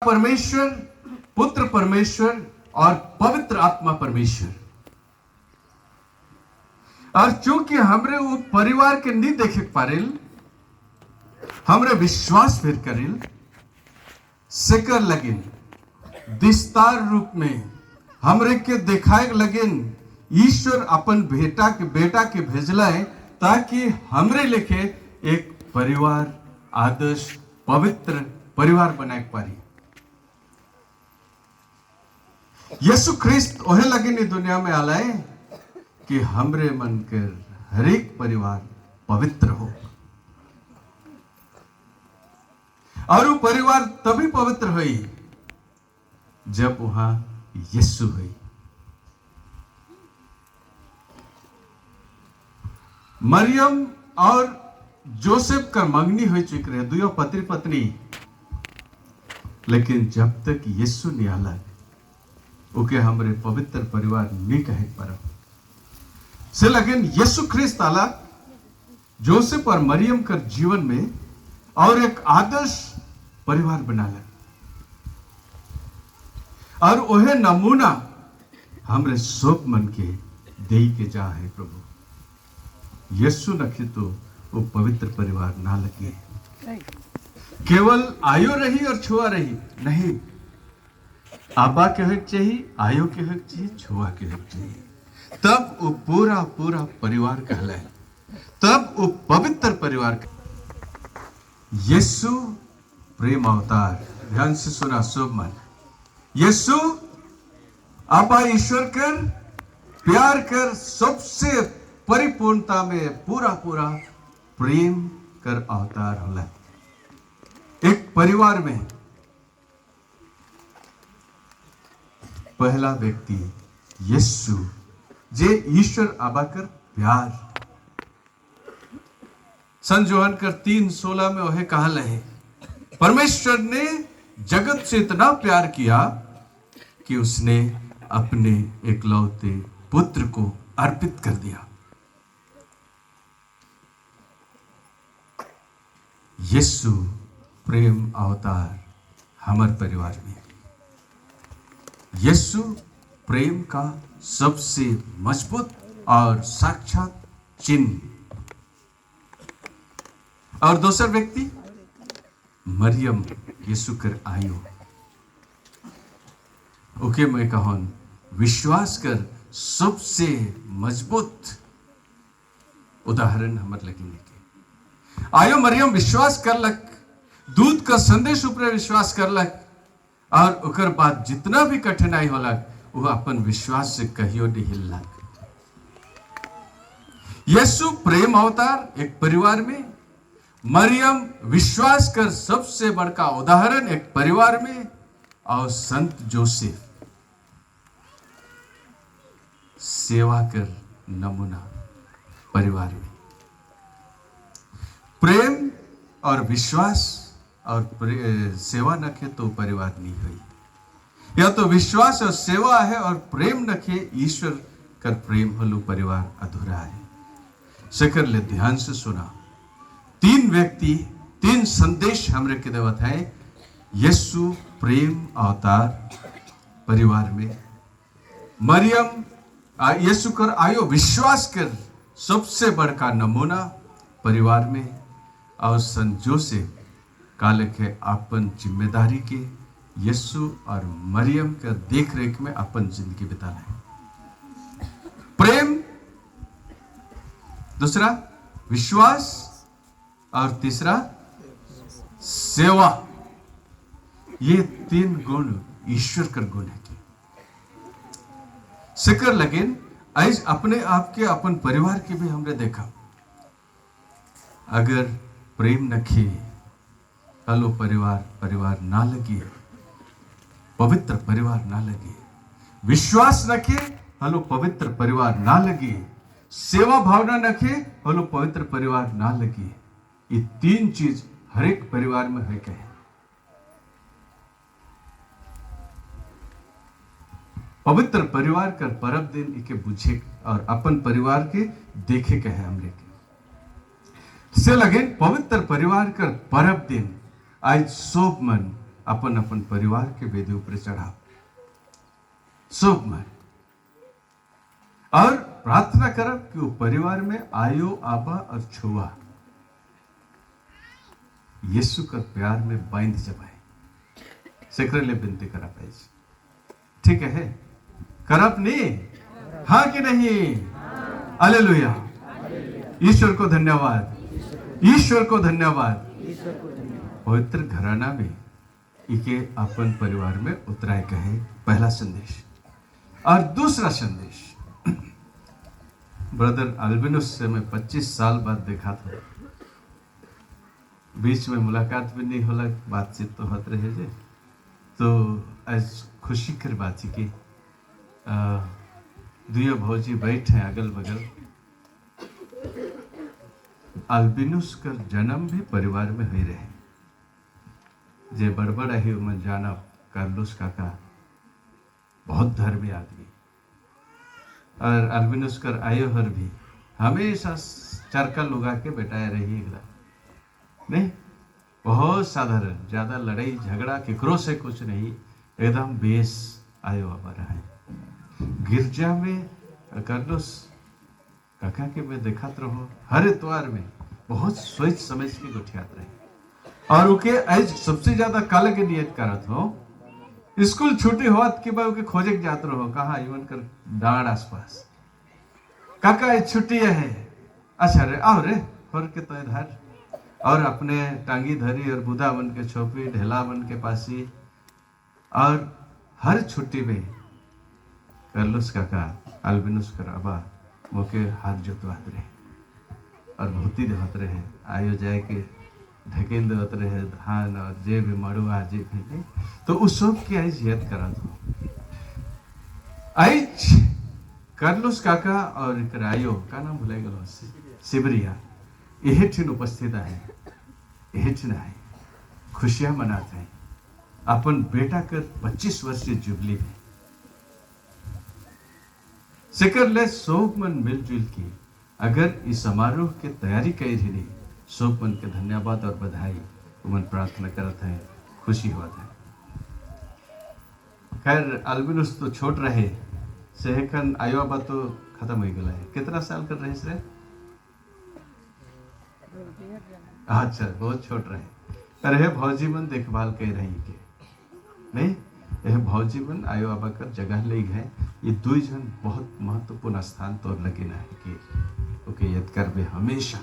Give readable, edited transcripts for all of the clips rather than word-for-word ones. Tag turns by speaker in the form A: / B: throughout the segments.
A: परमेश्वर, पुत्र परमेश्वर और पवित्र आत्मा परमेश्वर। और चूंकि हमरे वो परिवार के नहीं देखे पारिल, हमरे विश्वास फिर करिल सेकर लगिन विस्तार रूप में हमरे के दिखाए लगिन ईश्वर अपन बेटा के भेजला है ताकि हमरे लेके एक परिवार, आदर्श पवित्र परिवार बनाए पारी। यीशु ख्रिस्त ओहे लगिन इस दुनिया में आला है कि हमरे मन के हर एक परिवार पवित्र हो। और वो परिवार तभी पवित्र हुई जब वहां यीशु हुई। मरियम और जोसेफ का मंगनी हो चुकी रहे, दुयो पति पत्नी, लेकिन जब तक यीशु नहीं आला ओके हमरे पवित्र परिवार नहीं कहे पर से लेकिन यीशु ख्रिस्त आला जोसेफ और मरियम का जीवन में और एक आदर्श परिवार बनाला और ओहे नमूना हमरे सब मन के दे के जा है। प्रभु यीशु नखे तो वो पवित्र परिवार ना लगे, केवल आयो रही और छुआ रही नहीं, आबा के हक चाहिए, आयो के हक चाहिए, छुआ के हक चाहिए, तब वो पूरा पूरा परिवार कहलाए, तब वो पवित्र परिवार। यीशु प्रेम अवतार, ध्यान से सुना सब मन। यीशु आपा ईश्वर कर प्यार कर सबसे परिपूर्णता में पूरा पूरा प्रेम कर अवतार होला। एक परिवार में पहला व्यक्ति यीशु जे ईश्वर आबा कर प्यार। संत जोहन कर 3:16 में वह कहा है, परमेश्वर ने जगत से इतना प्यार किया कि उसने अपने एकलौते पुत्र को अर्पित कर दिया। यीशु प्रेम अवतार हमारे परिवार में, यीशु प्रेम का सबसे मजबूत और साक्षात चिन्ह। और दूसरा व्यक्ति मरियम यीशु कर आयो, ओके मैं कहूं विश्वास कर सबसे मजबूत उदाहरण हमारे लगने के आयो। मरियम विश्वास कर लक, दूध का संदेश ऊपर विश्वास कर लक, और उकर बाद जितना भी कठिनाई होला वो अपन विश्वास से कहियो नहीं हिलक। यीशु प्रेम अवतार एक परिवार में, मरियम विश्वास कर सबसे बड़का उदाहरण एक परिवार में, और संत जोसेफ सेवा कर नमूना परिवार में। प्रेम और विश्वास और सेवा नखे तो परिवार नहीं हुई, या तो विश्वास और सेवा है और प्रेम नखे ईश्वर कर प्रेम हलो परिवार अधूरा है। शेखर ले ध्यान से सुना, 3 व्यक्ति 3 संदेश हमरे के देवत है। यीशु प्रेम अवतार परिवार में, मरियम यीशु कर आयो विश्वास कर सबसे बड़का नमूना परिवार में, और संत जोसेफ कालक है अपन जिम्मेदारी के यीशु और मरियम का देख रेख में अपन जिंदगी बिताना है। प्रेम, दूसरा विश्वास, और तीसरा सेवा। ये 3 गुण ईश्वर का गुण है। सिकर लेकिन आज अपने आप के अपन परिवार के भी हमने देखा, अगर प्रेम नखे हलो परिवार ना लगे, पवित्र परिवार ना लगे, विश्वास रखे हलो पवित्र परिवार ना लगे, सेवा भावना रखे हलो पवित्र परिवार ना लगे। ये 3 चीज हर एक परिवार में है। कहे पवित्र परिवार का परब दिन इके बुझे और अपन परिवार के देखे कहे हमरे के से लगे। पवित्र परिवार का परब दिन आज सब मन अपन अपन परिवार के वेदी ऊपर चढ़ाओ शुभमय और प्रार्थना करब कि वो परिवार में आयो आबा और छुआ यीशु का प्यार में बांध जबाए सेक्रेले विनती करा पाए। ठीक है करब नहीं? हाँ कि नहीं? हालेलुया। ईश्वर को धन्यवाद, ईश्वर को धन्यवाद। पवित्र घराना में इके अपन परिवार में उतराए कहे पहला संदेश। और दूसरा संदेश ब्रदर अल्बिनोस से मैं 25 साल बाद देखा था, बीच में मुलाकात भी नहीं होला, बातचीत तो होते रहे जे। तो आज खुशी कर बात है कि दुयो भौजी बैठे अगल बगल। अल्बिनोस का जन्म भी परिवार में हुई रहे, जे बड़बड़ है मन जाना कार्लोस काका बहुत धर्मी आदमी, और अल्बिनोस कर आयो हर भी हमेशा चरका लुगा के बैठाए रही नहीं, बहुत साधारण, ज्यादा लड़ाई झगड़ा केकरो से कुछ नहीं, एकदम बेस आयो हमारा है। गिरजा में कार्लोस काका के मैं देखत रहो हर इतवार में बहुत सोच समझ के गुठियात रहे, और उके आज सबसे ज्यादा काल के नियत करत हो स्कूल छुट्टी होत के बाद खोजे जात रहो कहा इवन कर डांड आसपास काका ये छुट्टी है, अच्छा रे आओ रे फर के तो इधर, और अपने टांगी धरी और बुधा बन के छोपी ढेला बन के पासी, और हर छुट्टी में कार्लोस काका अल्बिनोस कर अबा मोके हाथ जोतवात रहे और भूति देवत रहे, आयो जाए के ढकेल देवत रहे धान और जे भी मड़ुआ जे भी नहीं। तो उस सब की आज याद करा दो। आज कार्लोस काका और आयो का नाम भुला गलो सिबरिया यह ठिन उपस्थित है, यह ठिन है खुशियां मनाते हैं अपन बेटा कर 25 वर्षीय जुबली में सिकर ले शोक मन मिलजुल की अगर इस समारोह के तैयारी कही रही नहीं, शोक मन के धन्यवाद और बधाई मन प्रार्थना करते हैं, खुशी होता है। खैर अल्बिनोस तो छोट रहे, सेहकन आयोबा तो खत्म हो गया है। कितना साल कर रहे रे? अच्छा बहुत छोट रहे, अरे भौजी मन देखभाल कर रही के नहीं, यह भौजी मन आयो आबा कर जगह ले गए। ये दो जन बहुत महत्वपूर्ण स्थान तौर लगे ना है कि ओके याद करबे, हमेशा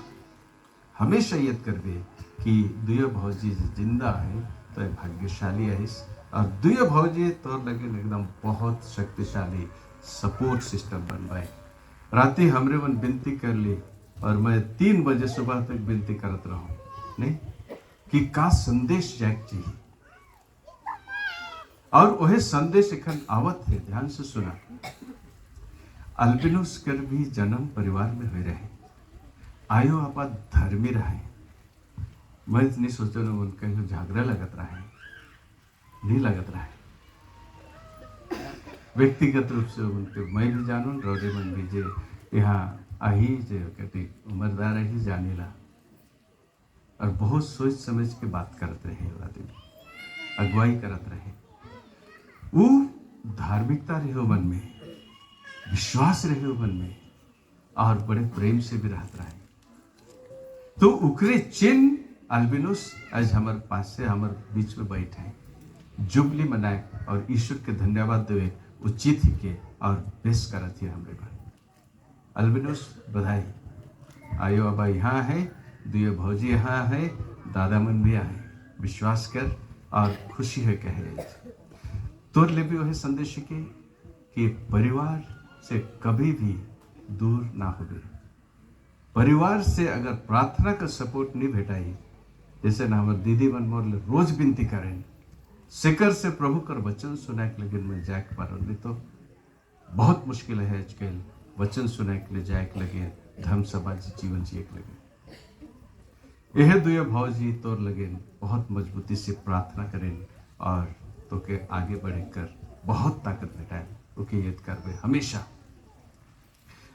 A: हमेशा याद करबे कि दुयो भौजी जिंदा है तो भाग्यशाली है, और दुयो भौजी तौर लगे एकदम बहुत शक्तिशाली सपोर्ट सिस्टम बनवाए। राती हमरे मन विनती कर ली और मैं 3 बजे सुबह तक विनती करत रहूं नहीं कि का संदेश जाग चाहिए, और वह संदेश एखन आवत है। ध्यान से सुना, अल्बिनोस कर भी जन्म परिवार में हुए रहे, आयो आपा धर्मी रहे। मैं नहीं सोचो ना उनका झगड़ा लगत रहा है, नहीं लगत रहा है। व्यक्तिगत रूप से उनके मैं भी जानूं, रौदे मन भी जे यहाँ आही जे कहते उम्रदार ही जाने ला, और बहुत सोच समझ के बात करते रहे, अगुवाई करते रहे। वो धार्मिकता रहे हो मन में, विश्वास रहे हो मन में, और बड़े प्रेम से भी रहता है। तो उकरे चिन्ह अल्बिनोस आज हमारे पास से हमारे बीच में बैठे हैं, जुबली मनाए और ईश्वर के धन्यवाद देवे उचित ही के और बेस करती है हमारे बात। अल्बिनोस बधाई, आयो अब यहाँ है, दुयो भौजी यहाँ है, दादा मन भी आए, विश्वास कर और खुशी है कहे तोर ले भी वह संदेश के कि परिवार से कभी भी दूर ना हो गए। परिवार से अगर प्रार्थना का सपोर्ट नहीं भेटाई, जैसे ना हमारे दीदी मन मोर रोज विनती करें सिकर से प्रभु कर वचन सुनाए के लगे मैं जाए के पार नहीं, तो बहुत मुश्किल है आजकल वचन सुनाए के लिए जाए के लगे, धर्म समाज जीवन जिए के लगे। यह दुयो भौजी तोर लगे बहुत मजबूती से प्रार्थना करें और तो के आगे बढ़कर बहुत ताकत भेटाए, ओके याद करबे हमेशा।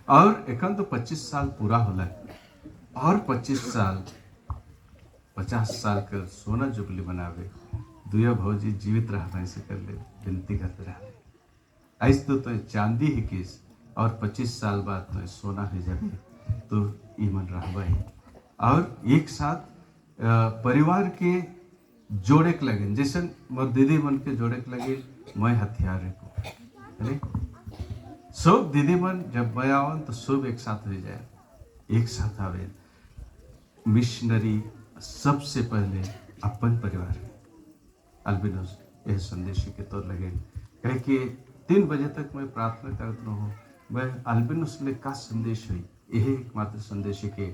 A: और एखन तो 25 साल पूरा होला, और 25 साल 50 साल का सोना जुबली बनावे दुया भौजी जीवित रहना ऐसे कर ले विनती करते रहे। ऐसे तो चांदी ही किस और 25 साल बाद तो सोना ही जब तो ईमन रहबा ही और एक साथ परिवार के जोड़े के लगे जैसे मोर दीदी मन के जोड़े के लगे मैं हथियार को अरे सब दीदी मन जब मैं आवन तो सब एक साथ हो जाए, एक साथ आवे। मिशनरी सबसे पहले अपन परिवार में अल्बिनोस यह संदेश के तौर लगे कहे कि 3 बजे तक मैं प्रार्थना करता हूँ मैं अल्बिनोस ले का संदेश हुई यही एकमात्र संदेश के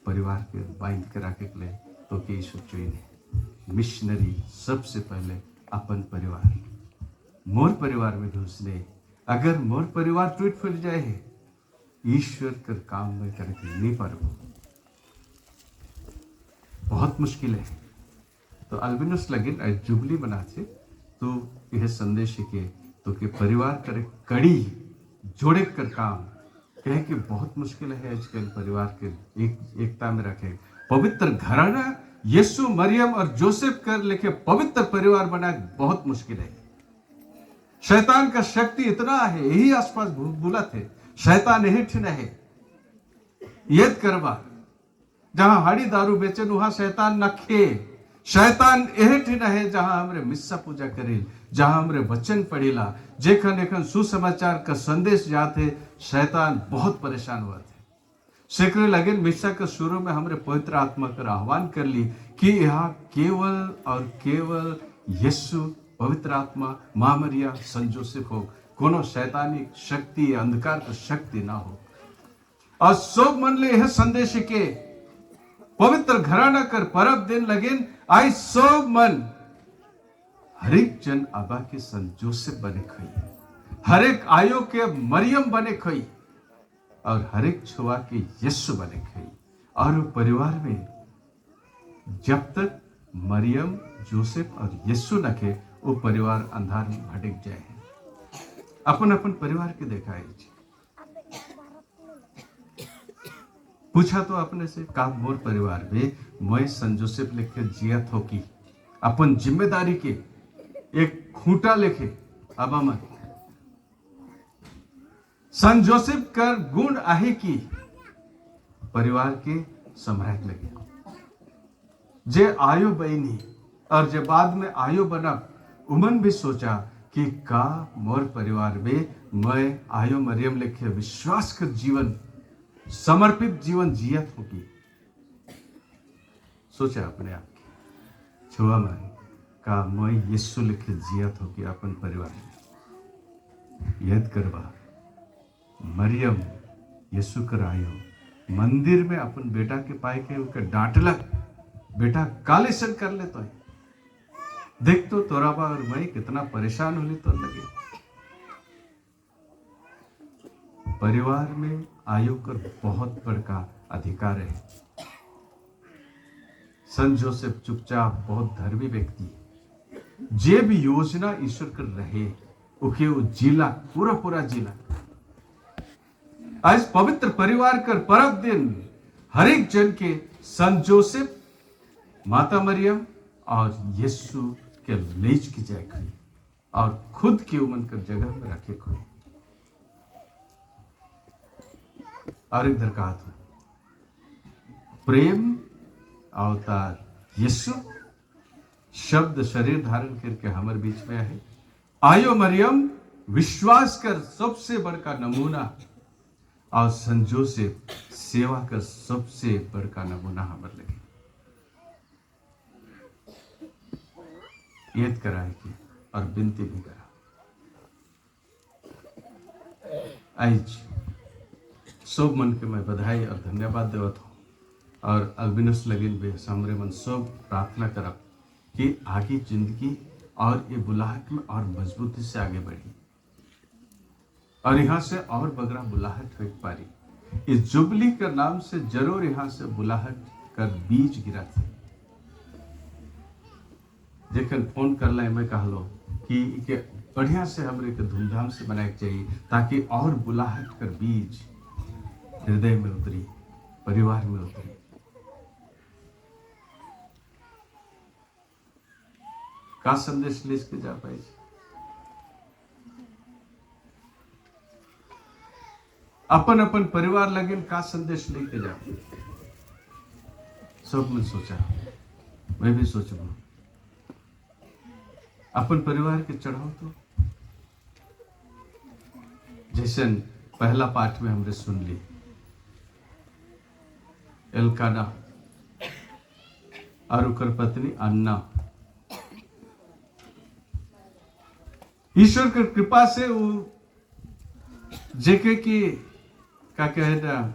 A: परिवार के बाइंड करा के ले तो कि सोचो मिशनरी सबसे पहले अपन परिवार मोर परिवार में घुसने अगर मोर परिवार टूट फूट जाए ईश्वर कर काम में करके नहीं पारो बहुत मुश्किल है। तो अल्बिनोस लगिन जुबली बनाते तो यह संदेश के तो कि परिवार करे कड़ी जोड़े कर काम कहे कि बहुत मुश्किल है आजकल परिवार के एकता में रखे पवित्र घराना यीशु मरियम और जोसेफ कर लेके पवित्र परिवार बना बहुत मुश्किल है। शैतान का शक्ति इतना है यही आसपास बुला थे शैतान यही ठिन है यद करवा जहां हाड़ी दारू बेचन वहां शैतान नखे शैतान यही ठिन है जहां हमरे मिस्सा पूजा करे जहां हमरे वचन पढ़ेला जेखन एखन सुसमाचार का संदेश जाते शैतान बहुत परेशान हुआ थे शेखरे लगे मिस्सा के शुरू में हमरे पवित्र आत्मा कर आह्वान कर ली कि यहाँ केवल और केवल यीशु पवित्र आत्मा मां मरिया संत जोसेफ हो कोनो शैतानी शक्ति अंधकार की शक्ति ना हो और सब मन ले यह संदेश के पवित्र घराना कर परब दिन लगेन आई सब मन हरेक जन आबा के संत जोसेफ बने खई हरेक आयो के मरियम बने खई और हरेक छुआ के यीशु बने खई और परिवार में जब तक मरियम जोसेफ और यीशु नखे वो परिवार अंधार में भटक जाए अपन अपन परिवार के देखा है पूछा तो अपने से का मोर परिवार में मैं संत जोसेफ लेके जियत हो की अपन जिम्मेदारी के एक खूंटा लेके अब मन संत जोसेफ कर गुण आहे की परिवार के सम्राट लगे जे आयो बहनी और जे बाद में आयो बना उमन भी सोचा कि का मोर परिवार में मैं आयो मरियम लेके विश्वास कर जीवन समर्पित जीवन जियत होगी सोचा अपने आप की छुआ मन का मैं यीशु लेके जियत होगी अपन परिवार में याद करवा मरियम यीशु कर आयो मंदिर में अपन बेटा के पाए के उनके डांटलक बेटा कालेशन कर ले तो देख तो तोराबा और मैं कितना परेशान होने तो लगे परिवार में आयु कर बहुत बड़का अधिकार है। संत जोसेफ चुपचाप बहुत धर्मी व्यक्ति जे भी योजना ईश्वर कर रहे उके वो जिला पूरा जिला आज पवित्र परिवार कर परब दिन हरेक जन के संत जोसेफ माता मरियम और यीशु के लेज की जाए खड़ी और खुद के उमन कर जगह में रखे खड़ी और एक दरकार प्रेम अवतार यीशु शब्द शरीर धारण करके हमारे बीच में है आयो मरियम विश्वास कर सबसे बड़का नमूना और संत जोसेफ सेवा कर सबसे बड़का नमूना हमारे लगे याद कराएगी और विनती भी करा आज सब मन के मैं बधाई और धन्यवाद देवत हूँ और अल्बिनोस लगिन भी हमरे मन सब प्रार्थना करब कि आगे जिंदगी और ये बुलाहट में और मजबूती से आगे बढ़ी और यहाँ से और बगरा बुलाहट हो पारी इस जुबली के नाम से जरूर यहाँ से बुलाहट कर बीज गिरा थे जेखन फोन कर ला मैं कह लो कि बढ़िया से हमरे के धूमधाम से बनाए चाहिए ताकि और बुलाहट कर बीज हृदय में उतरी परिवार में उतरी का संदेश लेके जा पाए अपन अपन परिवार लगे का संदेश लेके जा। सब में सोचा, मैं भी सोचूंगा अपन परिवार के चढ़ाओ। तो जैसे पहला पाठ में हमने सुन ली, एल्काना और उकर पत्नी अन्ना, ईश्वर की कृपा से वो जेके की का कहे ना,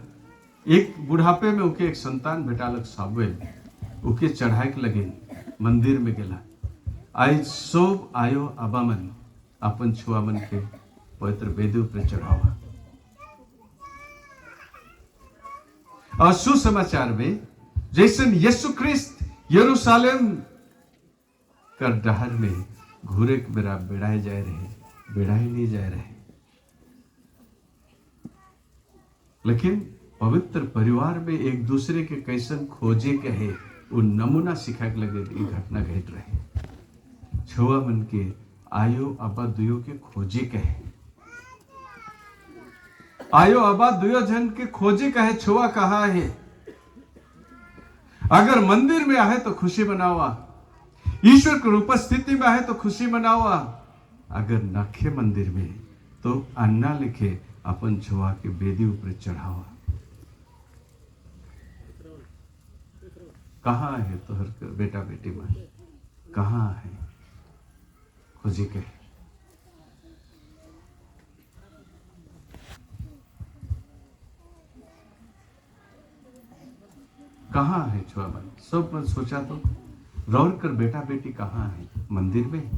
A: एक बुढ़ापे में उके एक संतान भेटालक सामुएल, उके चढ़ाए के लगे मंदिर में गेला। आई सब आयो आबा मन अपन छुआ मन के पवित्र वेदी पर चढ़ावा। और सुसमाचार में जैसे यीशु ख्रिस्त यरूशलेम कर डहर में घूरे के बेरा बेड़ाए जाए रहे, बेड़ाए नहीं जाए रहे, लेकिन पवित्र परिवार में एक दूसरे के कैसन खोजे के है वो नमूना सिखा के लगे। ये घटना घट रहे छुआ मन के आयो अबा दुयो के खोजे के है, आयो अबा दुयो जन के खोजे का है। छुआ कहा है अगर मंदिर में आए तो खुशी मनावा, ईश्वर की उपस्थिति में आए तो खुशी मनावा, अगर नखे मंदिर में तो अन्ना लिखे अपन छुआ के बेदी ऊपर चढ़ावा। कहाँ है तोहर बेटा बेटी मन, कहाँ है खोजी के। कहाँ है छुआ मन, सब मन सोचा तो रौर कर बेटा बेटी कहाँ है, मंदिर में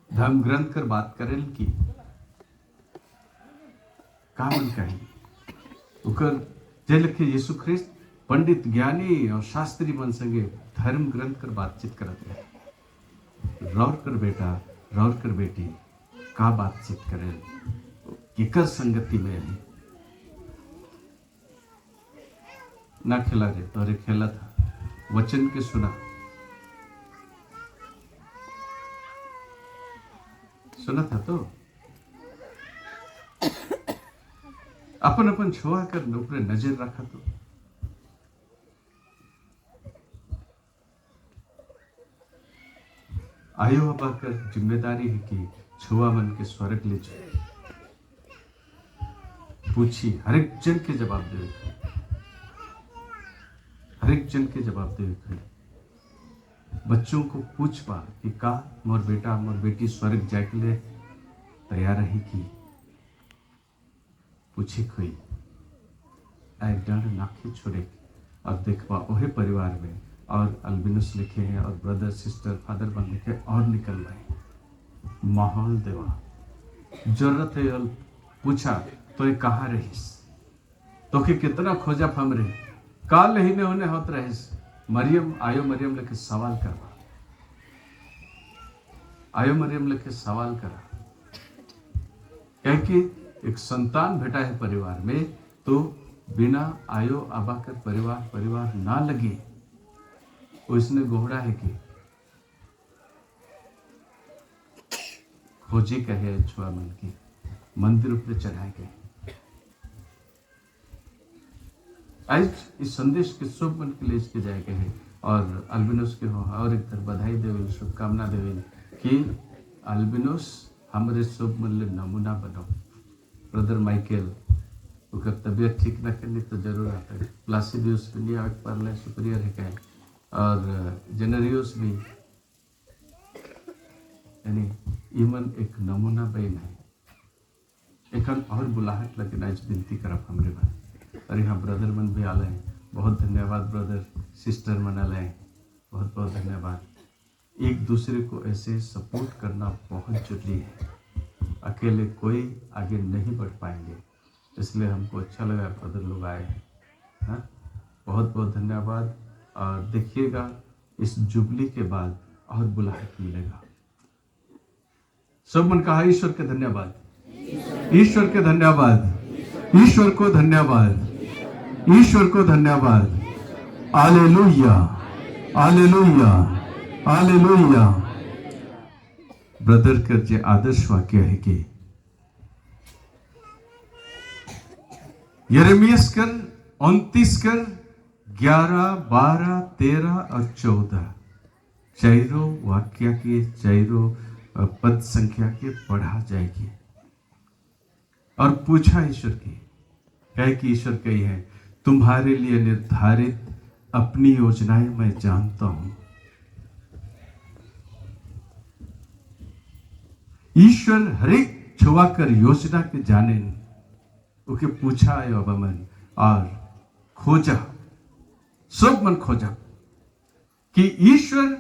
A: धर्म ग्रंथ कर बात करेल की का मन कहे उकर जे लिखे यीशु ख्रिस्त पंडित ज्ञानी और शास्त्री मन संगे धर्म ग्रंथ कर बातचीत करते हैं। रौर कर बेटा रौर कर बेटी का बातचीत करेल, केकर संगति में है ना खेला रे तोरे खेला था, वचन के सुना था तो अपन अपन छुआ कर ऊपर नजर रखा। तो आयो अबा कर जिम्मेदारी है कि छुआ मन के स्वर्ग ले जाए, पूछी हर एक जन के जवाब दे, हर एक जन के जवाब दे। बच्चों को पूछ पा कि का मोर बेटा मोर बेटी स्वर्ग जाए के लिए तैयार रही की, पूछी कोई आए डर नाखे छोड़े। अब देखवा ओहे परिवार में और अल्बिनस लिखे हैं और ब्रदर सिस्टर फादर बन लिखे और निकल रहे माहौल देवा जरूरत है। पूछा तो ये कहाँ रहीस, तो कि कितना खोजा हमरे काल ही ने होने होत रहीस। मरियम आयो मरियम लेके सवाल करवा, आयो मरियम लेके सवाल करा, क्योंकि एक संतान बेटा है परिवार में तो बिना आयो आबा कर परिवार ना लगे। उसने गोहड़ा है कि खोजे कहे छुआ मन की मंदिर ऊपर चढ़ाए गए। आज इस संदेश के शुभ मन के लिए इसके जाए गए हैं और अल्बिनोस के हो और एक तरह बधाई देवे शुभकामना देवे कि अल्बिनोस हमारे शुभ मन ले नमूना बनो। ब्रदर माइकल उनका तबीयत ठीक न करनी तो जरूर आता है, प्लासिडियस भी नहीं आग पर सुपीरियर है कहें और जेनरियोस भी, यानी ईमन एक नमूना बन है। एक और बुलाहट लगे आज विनती करब हमरे बन और यहाँ ब्रदर मन भी आए हैं, बहुत धन्यवाद ब्रदर सिस्टर मन आए हैं, बहुत बहुत धन्यवाद। एक दूसरे को ऐसे सपोर्ट करना बहुत जरूरी है, अकेले कोई आगे नहीं बढ़ पाएंगे, इसलिए हमको अच्छा लगा ब्रदर लोग आए हैं। हाँ, बहुत बहुत धन्यवाद। और देखिएगा इस जुबली के बाद और बुलाहट मिलेगा। सब मन कहा ईश्वर के धन्यवाद, ईश्वर के धन्यवाद, ईश्वर को धन्यवाद, ईश्वर को धन्यवाद। Hallelujah, hallelujah, hallelujah. ब्रदर कर जे आदर्श वाक्य आहे की यिर्मयाह कर 29 कर 11, 12, 13 और 14 चारों वाक्य के चारों पद संख्या के पढ़ा जाएगी और पूछा ईश्वर की है कि ईश्वर कही है तुम्हारे लिए निर्धारित अपनी योजनाएं मैं जानता हूं। ईश्वर हरेक छुआकर योजना के जाने उके पूछा है अब मन और खोजा सब मन खोजा कि ईश्वर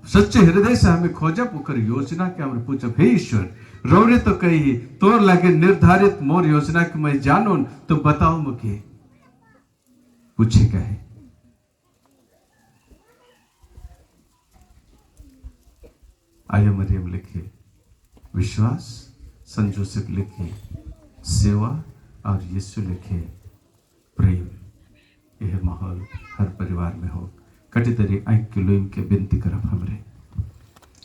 A: सच्चे हृदय से हमें खोजब उकर योजना के हमें पूछब हे ईश्वर रौरे तो कही तोर लगे निर्धारित मोर योजना के मैं जानो तो बताओ मुझे पूछे कहे आया मरियम लिखे विश्वास, संत जोसेफ लिखे सेवा और यीशु लिखे प्रेम। यह माहौल हर परिवार में हो। कटी तरी आंख के लोइम के बिनती करब हमरे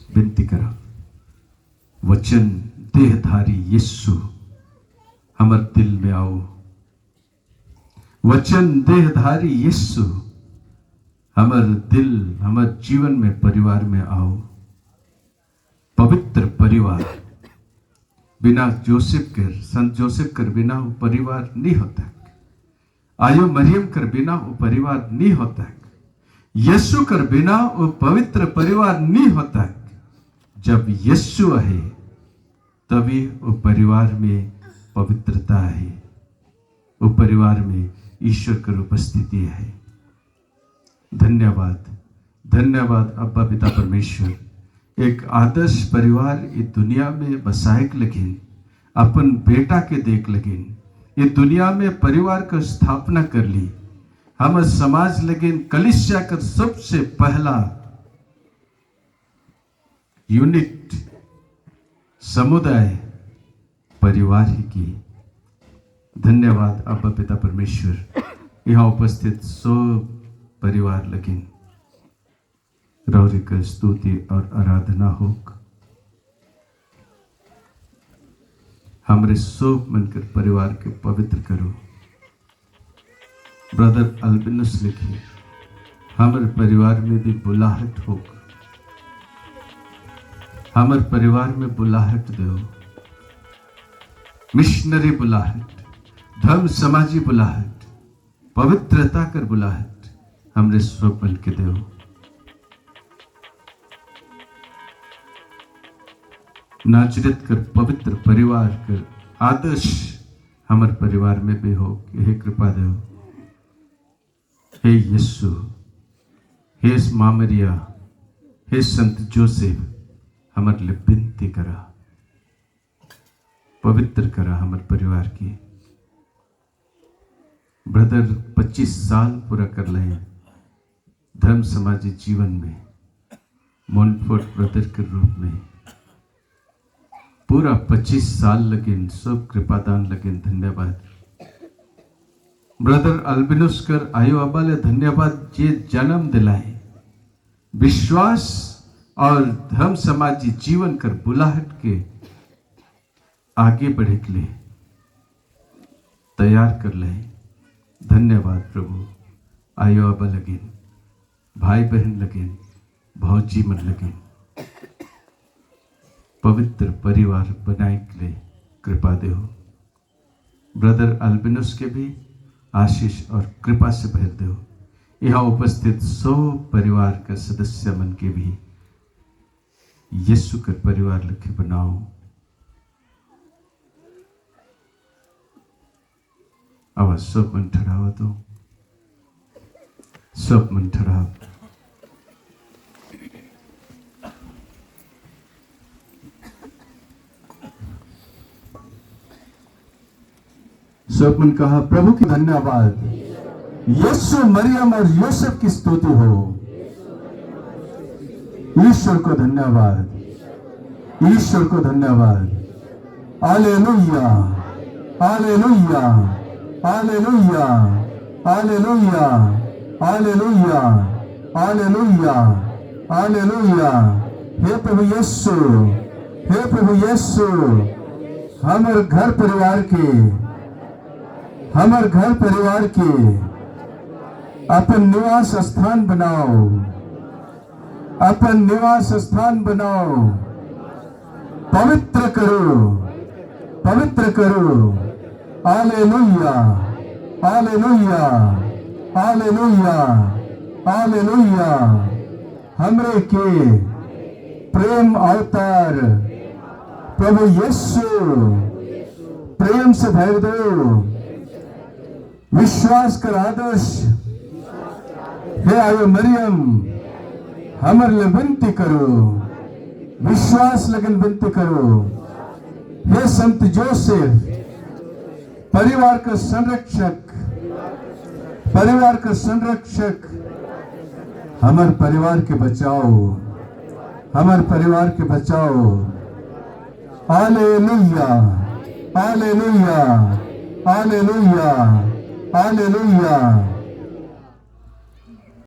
A: बिनती करब वचन देहधारी यीशु हमर दिल में आओ। वचन देहधारी यीशु हमर दिल हमर जीवन में परिवार में आओ। पवित्र परिवार बिना जोसेफ कर संत जोसेफ कर बिना वो परिवार नहीं होता। आयो मरियम कर बिना वो परिवार नहीं होता। यीशु कर बिना वो पवित्र परिवार नहीं होता। जब यीशु है तभी वो परिवार में पवित्रता है, वो परिवार में ईश्वर की उपस्थिति है। धन्यवाद धन्यवाद अब्बा पिता परमेश्वर। एक आदर्श परिवार ये दुनिया में बसाएक लगिन अपन बेटा के देख लगिन ये दुनिया में परिवार का स्थापना कर ली। हम समाज लगिन कलिसिया का सबसे पहला यूनिट समुदाय परिवार ही की। धन्यवाद अब्बा पिता परमेश्वर। यहाँ उपस्थित सब परिवार लगिन रौरी का स्तुति और आराधना हो। हमरे सब मनकर परिवार के पवित्र करो। ब्रदर अल्बिनस लिखे हमारे परिवार में भी बुलाहट हो। हमारे परिवार में बुलाहट दो, मिशनरी बुलाहट, धर्म समाजी बुलाहट, पवित्रता कर बुलाहट हमरे सब बन के दो। नाजरत कर पवित्र परिवार कर आदर्श हमारे परिवार में भी हो। हे कृपा दो हे यीशु, हे मां मरिया, हे संत जोसेफ हमारे लिए विनती करा, पवित्र करा हमारे परिवार की। ब्रदर 25 साल पूरा कर ले धर्म समाजी जीवन में मोनफोर्ट ब्रदर के रूप में पूरा 25 साल लगिन सब कृपादान लगिन। धन्यवाद ब्रदर अल्बिनोस कर आयो अबाले धन्यवाद जे जन्म दिलाए विश्वास और धर्म समाजी जीवन कर बुलाहट के आगे बढ़े के लिए तैयार कर ले। धन्यवाद प्रभु। आयो अबा लगिन भाई बहन लगिन भौजी मन लगिन पवित्र परिवार बनाए के लिए कृपा दे हो। ब्रदर अल्बिनोस के भी आशीष और कृपा से भर दे हो। यहाँ उपस्थित 100 परिवार का सदस्य मन के भी यीशु का परिवार लिखे बनाओ। आवाज सब मन ठहराओ तो सब मन ठहराओ। सब मन कहा प्रभु की धन्यवाद। यीशु मरियम और यूसुफ की स्तुति हो। ईश्वर को धन्यवाद, ईश्वर को धन्यवाद। Hallelujah hallelujah hallelujah hallelujah hallelujah hallelujah hallelujah. हे प्रभु यीशु, हे प्रभु यीशु, हमारे घर परिवार के अपन निवास स्थान बनाओ, अपन निवास स्थान बनाओ, पवित्र करो, पवित्र करो। Hallelujah, hallelujah, hallelujah, hallelujah. हमरे के प्रेम अवतार प्रभु यीशु प्रेम से भर दो, विश्वास कर आदर्श। हे आयो मरियम, हमारे लिए विनती करो, विश्वास लगन विनती करो। हे संत जोसेफ, परिवार का संरक्षक, परिवार का संरक्षक, हमारे परिवार के बचाओ, हमारे परिवार के बचाओ। Hallelujah, hallelujah, hallelujah, hallelujah.